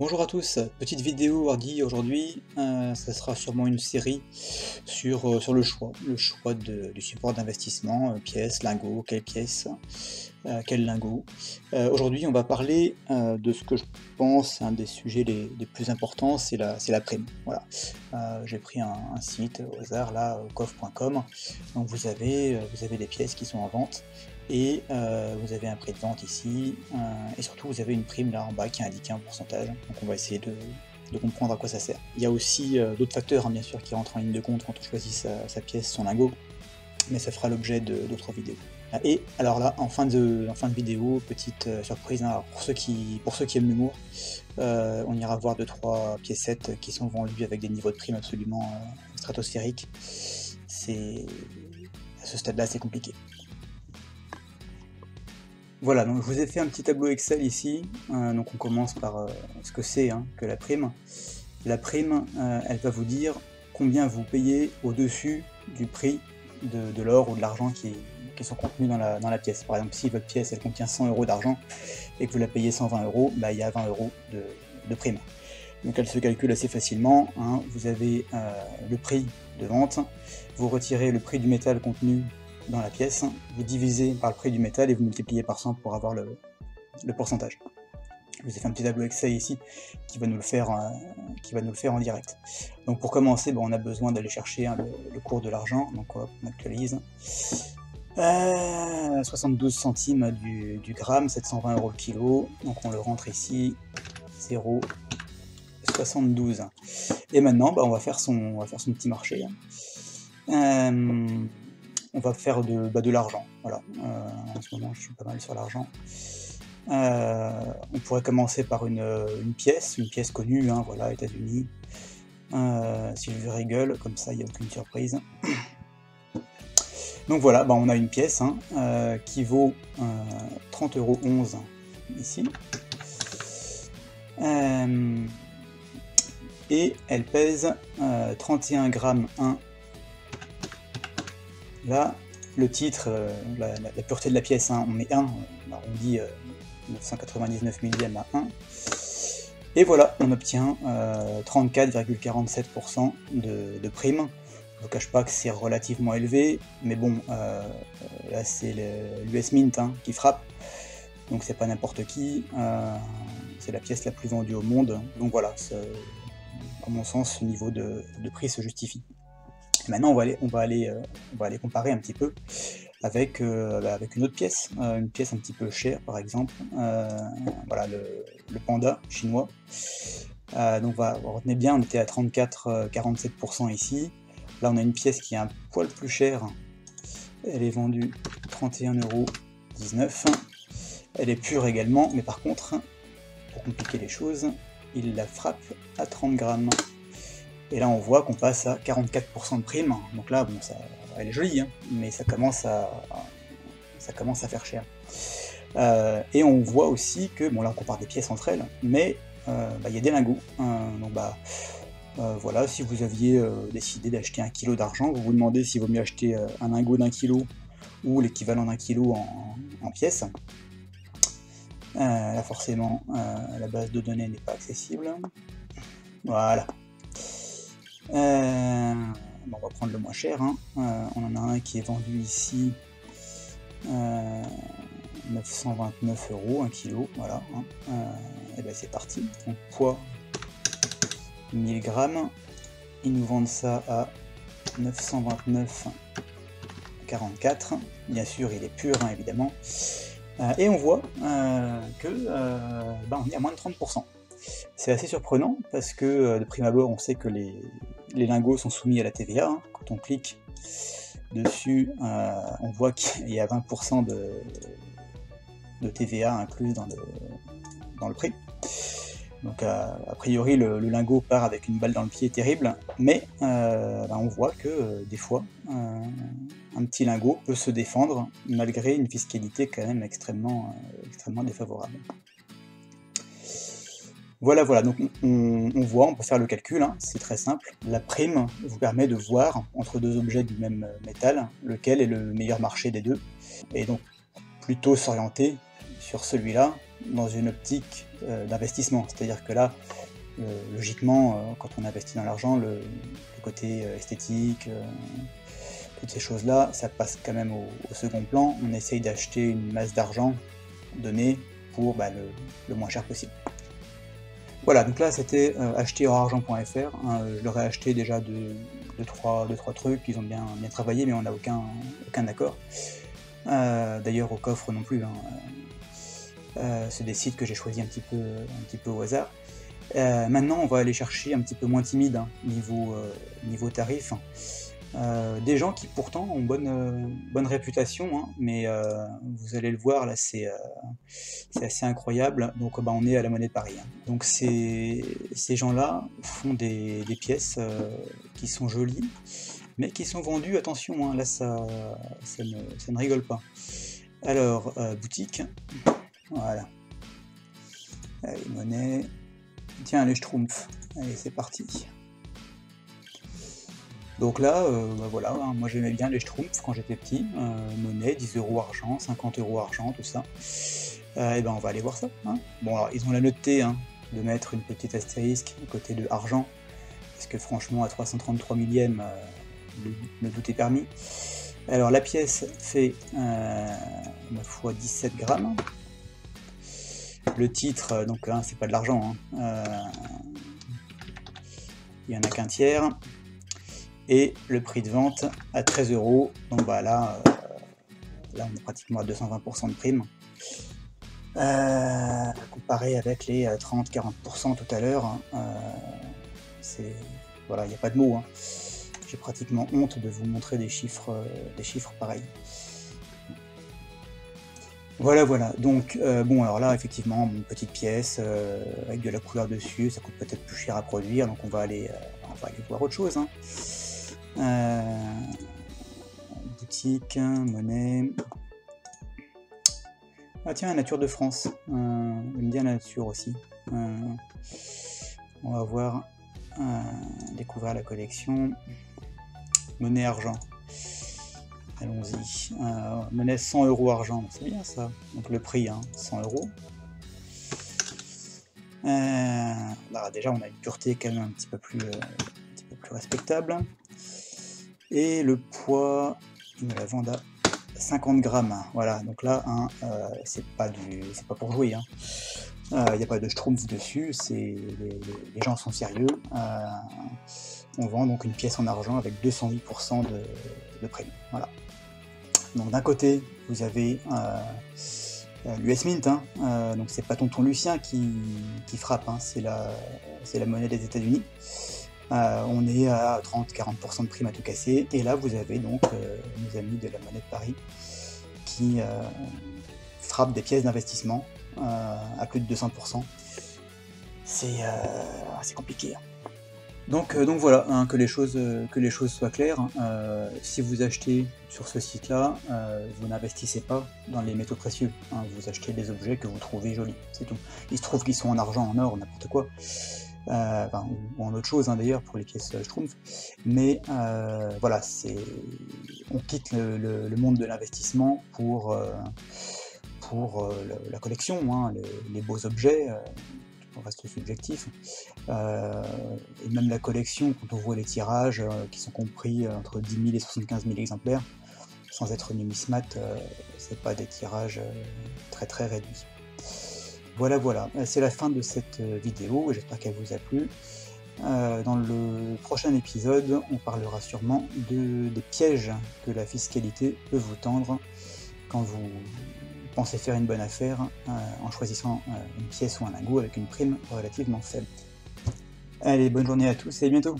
Bonjour à tous, petite vidéo ordi aujourd'hui, ça sera sûrement une série sur le choix du support d'investissement, pièces, lingots, quelle pièce, quel lingot. Aujourd'hui on va parler de ce que je pense un des sujets les plus importants, c'est la prime. Voilà. J'ai pris un site au hasard là, coff.com, donc vous avez les pièces qui sont en vente. Et vous avez un prix de vente ici, et surtout vous avez une prime là en bas qui est indiquée en pourcentage, donc on va essayer de comprendre à quoi ça sert. Il y a aussi d'autres facteurs bien sûr qui rentrent en ligne de compte quand on choisit sa pièce, son lingot, mais ça fera l'objet d'autres vidéos. Et alors là, en fin de vidéo, petite surprise, hein, pour ceux qui aiment l'humour, on ira voir 2-3 piécettes qui sont vendues avec des niveaux de prime absolument stratosphériques. À ce stade-là, c'est compliqué. Voilà, donc je vous ai fait un petit tableau Excel ici, donc on commence par ce que c'est que la prime. La prime, elle va vous dire combien vous payez au-dessus du prix de l'or ou de l'argent qui sont contenus dans la pièce. Par exemple, si votre pièce elle contient 100 € d'argent et que vous la payez 120 €, bah, il y a 20 € de prime. Donc elle se calcule assez facilement, hein. Vous avez le prix de vente, vous retirez le prix du métal contenu dans la pièce, vous divisez par le prix du métal et vous multipliez par 100 pour avoir le pourcentage. Je vous ai fait un petit tableau Excel ici qui va nous le faire en direct. Donc pour commencer, on a besoin d'aller chercher le cours de l'argent, donc hop, on actualise. 72 centimes du gramme, 720 € le kilo, donc on le rentre ici, 0,72. Et maintenant, on va faire son petit marché. On va faire de l'argent, voilà. En ce moment je suis pas mal sur l'argent. On pourrait commencer par une pièce connue, hein, voilà, États-Unis. Silver Eagle, comme ça il n'y a aucune surprise. Donc voilà, on a une pièce qui vaut 30,11 € ici. Et elle pèse 31 grammes 1. Là, le titre, la pureté de la pièce, on met 1, on arrondit 999 millième à 1. Et voilà, on obtient 34,47% de prime. Je vous cache pas que c'est relativement élevé, mais bon, là c'est l'US Mint qui frappe, donc c'est pas n'importe qui, c'est la pièce la plus vendue au monde, donc voilà, à mon sens, ce niveau de prix se justifie. Et maintenant, on va aller comparer un petit peu avec une autre pièce, une pièce un petit peu chère par exemple, voilà le panda chinois. Donc retenez bien, on était à 34,47% ici. Là on a une pièce qui est un poil plus chère, elle est vendue 31,19 €. Elle est pure également, mais par contre, pour compliquer les choses, il la frappe à 30 grammes. Et là on voit qu'on passe à 44% de prime, donc là elle est jolie, mais ça commence à faire cher. Et on voit aussi que, là on compare des pièces entre elles, mais il y a des lingots, donc voilà, si vous aviez décidé d'acheter 1 kg d'argent, vous vous demandez s'il vaut mieux acheter un lingot d'1 kg ou l'équivalent d'1 kg en pièces. Là forcément la base de données n'est pas accessible. Voilà. On va prendre le moins cher, on en a un qui est vendu ici 929 € 1 kg, voilà, et c'est parti. Donc poids 1000 grammes, ils nous vendent ça à 929,44 €, bien sûr il est pur évidemment, et on voit que on est à moins de 30%. C'est assez surprenant parce que de prime abord on sait que les lingots sont soumis à la TVA, quand on clique dessus on voit qu'il y a 20% de TVA incluse dans le prix. Donc a priori le lingot part avec une balle dans le pied terrible, mais on voit que des fois un petit lingot peut se défendre malgré une fiscalité quand même extrêmement défavorable. Voilà, donc on peut faire le calcul, c'est très simple. La prime vous permet de voir entre deux objets du même métal lequel est le meilleur marché des deux, et donc plutôt s'orienter sur celui-là dans une optique d'investissement. C'est-à-dire que là, logiquement, quand on investit dans l'argent, le côté esthétique, toutes ces choses-là, ça passe quand même au second plan. On essaye d'acheter une masse d'argent donnée pour le moins cher possible. Voilà, donc là c'était acheter-argent.fr. Je leur ai acheté déjà deux, trois trucs, ils ont bien travaillé, mais on n'a aucun accord. D'ailleurs au coffre non plus, c'est des sites que j'ai choisis un petit peu au hasard. Maintenant on va aller chercher un petit peu moins timide, niveau tarif. Des gens qui pourtant ont bonne réputation, mais vous allez le voir là, c'est assez incroyable. Donc on est à la Monnaie de Paris. Donc ces gens-là font des pièces qui sont jolies, mais qui sont vendues, attention, là ça ne rigole pas. Alors, boutique, voilà. Allez, monnaie. Tiens, les Schtroumpfs. Allez, c'est parti. Donc là, voilà, moi j'aimais bien les Schtroumpfs quand j'étais petit. Monnaie, 10 € argent, 50 € argent, tout ça. Et on va aller voir ça. Bon, alors ils ont la noté de mettre une petite astérisque à côté de argent, parce que franchement, à 333 millièmes, le doute est permis. Alors la pièce fait 9 x 17 grammes. Le titre, donc c'est pas de l'argent, il y en a qu'un tiers. Et le prix de vente à 13 €. Donc là on est pratiquement à 220% de prime. Comparé avec les 30-40% tout à l'heure, voilà, il n'y a pas de mots. J'ai pratiquement honte de vous montrer des chiffres pareils. Voilà, donc bon, alors là effectivement, une petite pièce avec de la couleur dessus, ça coûte peut-être plus cher à produire, donc on va aller voir autre chose. Boutique, monnaie. Ah tiens, Nature de France, j'aime bien la nature aussi. On va voir, découvrir la collection. Monnaie argent. Allons-y. Monnaie 100 € argent, c'est bien ça. Donc le prix, 100 €. Là, déjà, on a une pureté quand même un petit peu plus respectable. Et le poids, ils me la vendent à 50 grammes. Voilà, donc là, c'est pas pour jouer. Il n'y a pas de schtroumpf dessus, les gens sont sérieux. On vend donc une pièce en argent avec 208% de prime. Voilà. Donc d'un côté, vous avez l'US Mint, donc c'est pas tonton Lucien qui frappe, c'est la monnaie des États-Unis. On est à 30-40% de prime à tout casser, et là vous avez donc nos amis de la Monnaie de Paris qui frappent des pièces d'investissement à plus de 200%. C'est compliqué. Donc voilà, que les choses soient claires. Si vous achetez sur ce site-là, vous n'investissez pas dans les métaux précieux. Vous achetez des objets que vous trouvez jolis, c'est tout. Il se trouve qu'ils sont en argent, en or, n'importe quoi. Ou en autre chose d'ailleurs pour les pièces Schtroumpf. Mais voilà, on quitte le monde de l'investissement pour la collection, les beaux objets. On reste subjectif, et même la collection, quand on voit les tirages qui sont compris entre 10 000 et 75 000 exemplaires, sans être numismat, c'est pas des tirages très très réduits. Voilà, c'est la fin de cette vidéo, j'espère qu'elle vous a plu. Dans le prochain épisode, on parlera sûrement des pièges que la fiscalité peut vous tendre quand vous pensez faire une bonne affaire en choisissant une pièce ou un lingot avec une prime relativement faible. Allez, bonne journée à tous et à bientôt.